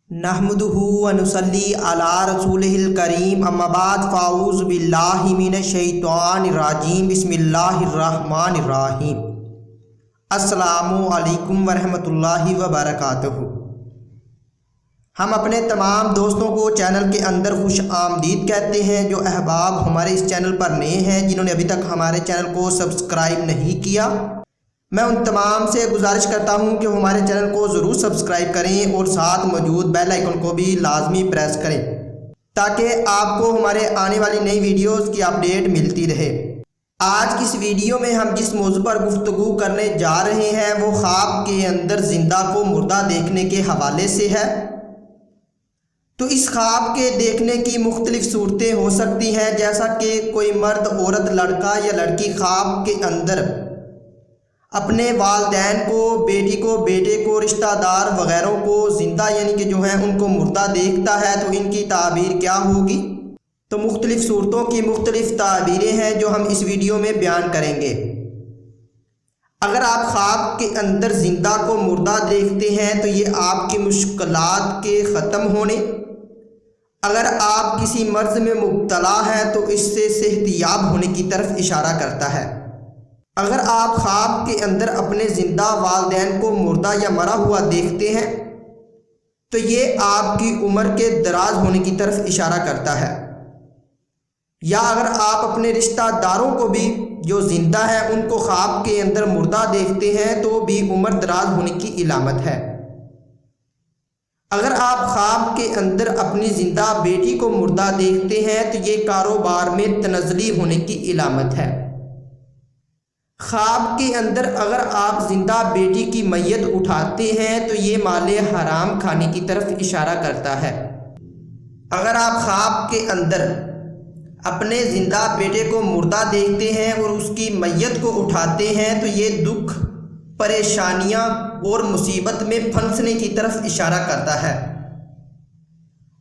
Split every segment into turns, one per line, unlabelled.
नहमदुहु व नुसल्ली अला रसूलिहिल करीम अम्मा बाद फ़ाऊज़ु बिल्लाहि मिनश शैतानिर रजीम बिस्मिल्लाहिर रहमानिर रहीम। अस्सलामु अलैकुम व रहमतुल्लाहि व बरकातुहू। हम अपने तमाम दोस्तों को चैनल के अंदर खुश आमदीद कहते हैं। जो अहबाब हमारे इस चैनल पर नए हैं, जिन्होंने अभी तक हमारे चैनल को सब्सक्राइब नहीं किया, मैं उन तमाम से गुजारिश करता हूं कि वो हमारे चैनल को ज़रूर सब्सक्राइब करें और साथ मौजूद बेल आइकन को भी लाजमी प्रेस करें ताकि आपको हमारे आने वाली नई वीडियोस की अपडेट मिलती रहे। आज की इस वीडियो में हम जिस मौजू पर गुफ्तगू करने जा रहे हैं वो ख्वाब के अंदर जिंदा को मुर्दा देखने के हवाले से है। तो इस ख्वाब के देखने की मुख्तलिफ सूरतें हो सकती हैं, जैसा कि कोई मर्द, औरत, लड़का या लड़की ख्वाब के अंदर अपने वालिदैन को, बेटी को, बेटे को, रिश्तेदार वगैरह को ज़िंदा यानी कि जो है उनको मुर्दा देखता है, तो इनकी ताबीर क्या होगी। तो मुख्तलिफ सूरतों की मुख्तलिफ ताबीरें हैं जो हम इस वीडियो में बयान करेंगे। अगर आप ख्वाब के अंदर ज़िंदा को मुर्दा देखते हैं तो ये आपकी मुश्किलात के ख़त्म होने, अगर आप किसी मर्ज़ में मुब्तला हैं तो इससे सेहतियाब होने की तरफ इशारा करता है। अगर आप ख्वाब के अंदर अपने ज़िंदा वालिदैन को मुर्दा या मरा हुआ देखते हैं तो ये आपकी उम्र के दराज होने की तरफ इशारा करता है। या अगर आप अपने रिश्तेदारों को भी जो ज़िंदा है उनको ख्वाब के अंदर मुर्दा देखते हैं तो भी उम्र दराज होने की इलामत है। अगर आप ख्वाब के अंदर अपनी ज़िंदा बेटी को मुर्दा देखते हैं तो ये कारोबार में तनज़ली होने की इलामत है। ख्वाब के अंदर अगर आप ज़िंदा बेटी की मैयत उठाते हैं तो ये माले हराम खाने की तरफ इशारा करता है। अगर आप ख्वाब के अंदर अपने ज़िंदा बेटे को मुर्दा देखते हैं और उसकी मैयत को उठाते हैं तो ये दुख, परेशानियां और मुसीबत में फंसने की तरफ इशारा करता है।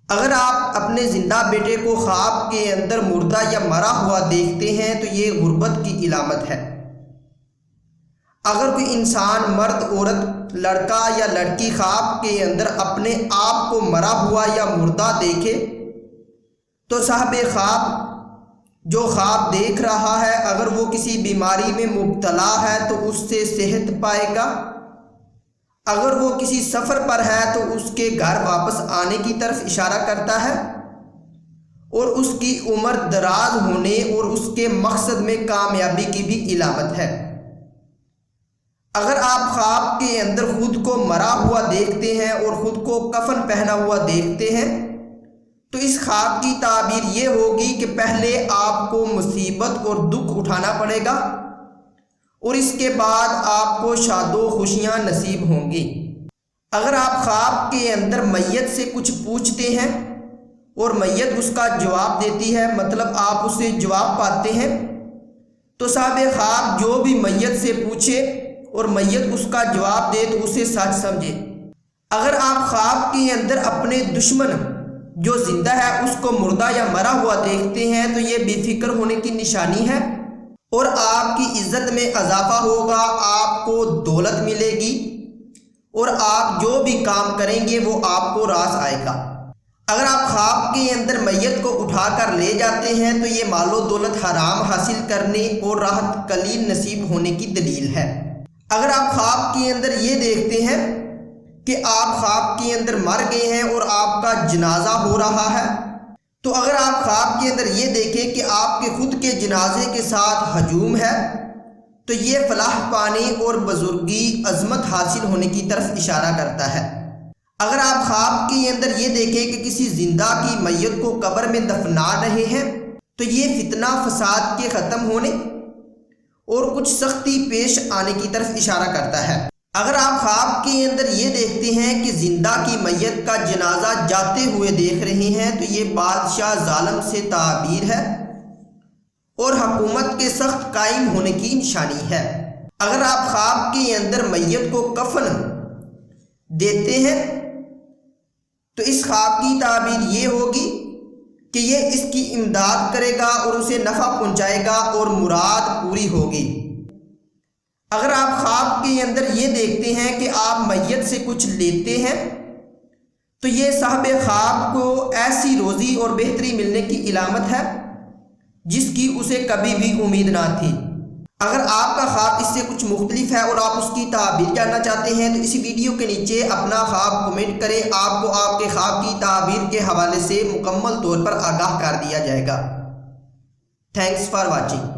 अगर आप अपने ज़िंदा बेटे को ख्वाब के अंदर मुर्दा या मरा हुआ देखते हैं तो ये गुर्बत की इलामत है। अगर कोई इंसान, मर्द, औरत, लड़का या लड़की ख्वाब के अंदर अपने आप को मरा हुआ या मुर्दा देखे तो साहिब ख्वाब जो ख्वाब देख रहा है अगर वो किसी बीमारी में मुब्तला है तो उससे सेहत पाएगा। अगर वो किसी सफ़र पर है तो उसके घर वापस आने की तरफ इशारा करता है और उसकी उम्र दराज होने और उसके मकसद में कामयाबी की भी इलामत है। अगर आप ख्वाब के अंदर खुद को मरा हुआ देखते हैं और खुद को कफन पहना हुआ देखते हैं तो इस ख्वाब की ताबीर ये होगी कि पहले आपको मुसीबत और दुख उठाना पड़ेगा और इसके बाद आपको शादो खुशियाँ नसीब होंगी। अगर आप ख्वाब के अंदर मैयत से कुछ पूछते हैं और मैयत उसका जवाब देती है, मतलब आप उससे जवाब पाते हैं, तो साहिब ख्वाब जो भी मैयत से पूछे और मैयत उसका जवाब दे तो उसे सच समझे। अगर आप ख्वाब के अंदर अपने दुश्मन जो जिंदा है उसको मुर्दा या मरा हुआ देखते हैं तो ये बेफिक्र होने की निशानी है और आपकी इज्जत में इजाफा होगा, आपको दौलत मिलेगी और आप जो भी काम करेंगे वो आपको रास आएगा। अगर आप ख्वाब के अंदर मैयत को उठाकर ले जाते हैं तो ये मालो दौलत हराम हासिल करने और राहत कलील नसीब होने की दलील है। अगर आप ख्वाब के अंदर ये देखते हैं कि आप ख्वाब के अंदर मर गए हैं और आपका जनाजा हो रहा है, तो अगर आप ख्वाब के अंदर ये देखें कि आपके खुद के जनाजे के साथ हजूम है तो ये फलाह पाने और बुजुर्गी, अजमत हासिल होने की तरफ इशारा करता है। अगर आप ख्वाब के अंदर ये देखें कि किसी जिंदा की मैयत को कब्र में दफना रहे हैं तो ये फितना फसाद के ख़त्म होने और कुछ सख्ती पेश आने की तरफ इशारा करता है। अगर आप ख्वाब के अंदर ये देखते हैं कि जिंदा की मैयत का जनाजा जाते हुए देख रहे हैं तो ये बादशाह जालिम से ताबीर है और हुकूमत के सख्त कायम होने की निशानी है। अगर आप ख्वाब के अंदर मैयत को कफन देते हैं तो इस ख्वाब की ताबीर ये होगी कि ये इसकी इमदाद करेगा और उसे नफ़ा पहुंचाएगा और मुराद पूरी होगी। अगर आप ख्वाब के अंदर ये देखते हैं कि आप मैयत से कुछ लेते हैं تو یہ صاحب خواب کو ایسی روزی اور بہتری ملنے کی علامت ہے جس کی اسے کبھی بھی امید نہ تھی۔ اگر آپ کا خواب اس سے کچھ مختلف ہے اور آپ اس کی تعبیر جاننا چاہتے ہیں تو اسی ویڈیو کے نیچے اپنا خواب کمنٹ کریں، آپ کو آپ کے خواب کی تعبیر کے حوالے سے مکمل طور پر آگاہ کر دیا جائے گا۔ Thanks for watching.